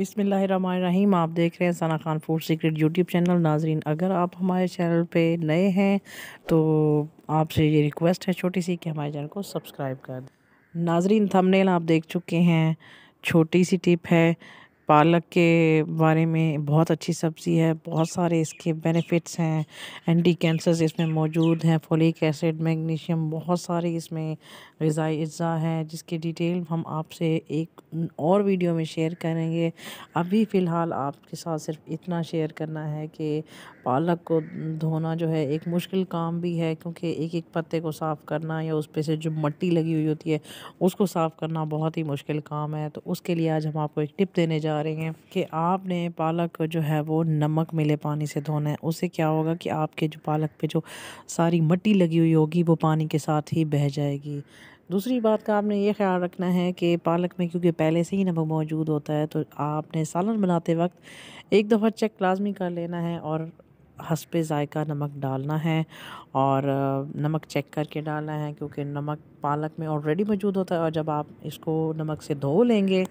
बिस्मिल्लाहिर्रहमानिर्रहीम। आप देख रहे हैं Sana Khan food secret YouTube channel. नाजरीन, अगर आप हमारे चैनल पे नए हैं तो आपसे ये रिक्वेस्ट है छोटी सी कि हमारे चैनल को सब्सक्राइब कर दें। नाजरीन, थंबनेल आप देख चुके हैं। छोटी सी टिप है, पालक के बारे में। बहुत अच्छी सब्ज़ी है, बहुत सारे इसके बेनिफिट्स हैं। एंटी कैंसर्स इसमें मौजूद हैं, फोलिक एसिड, मैग्नीशियम, बहुत सारे इसमें ग़िज़ाई अज्जा हैं जिसकी डिटेल हम आपसे एक और वीडियो में शेयर करेंगे। अभी फ़िलहाल आपके साथ सिर्फ इतना शेयर करना है कि पालक को धोना जो है एक मुश्किल काम भी है, क्योंकि एक एक पत्ते को साफ़ करना या उस पे से जो मिट्टी लगी हुई होती है उसको साफ़ करना बहुत ही मुश्किल काम है। तो उसके लिए आज हम आपको एक टिप देने जा रहे हैं कि आपने पालक को जो है वो नमक मिले पानी से धोना है। उससे क्या होगा कि आपके जो पालक पे जो सारी मिट्टी लगी हुई होगी वो पानी के साथ ही बह जाएगी। दूसरी बात का आपने ये ख्याल रखना है कि पालक में क्योंकि पहले से ही नमक मौजूद होता है, तो आपने सालन बनाते वक्त एक दफ़ा चेक लाजमी कर लेना है और हस्बे ज़ायक़ा नमक डालना है। और नमक चेक करके डालना है, क्योंकि नमक पालक में ऑलरेडी मौजूद होता है और जब आप इसको नमक से धो लेंगे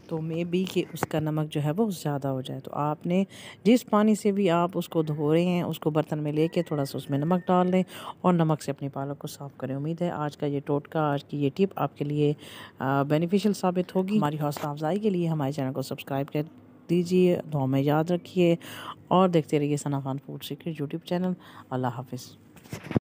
तो मे बी कि उसका नमक जो है वो ज़्यादा हो जाए। तो आपने जिस पानी से भी आप उसको धो रहे हैं उसको बर्तन में लेके थोड़ा सा उसमें नमक डाल दें और नमक से अपनी पालक को साफ़ करें। उम्मीद है आज का ये टोटका, आज की ये टिप आपके लिए बेनिफिशियल साबित होगी। हमारी हौसला अफजाई के लिए हमारे चैनल को सब्सक्राइब कर दीजिए, दुआ में याद रखिए और देखते रहिए Sana Khan food secret YouTube channel. अल्लाह हाफिज़।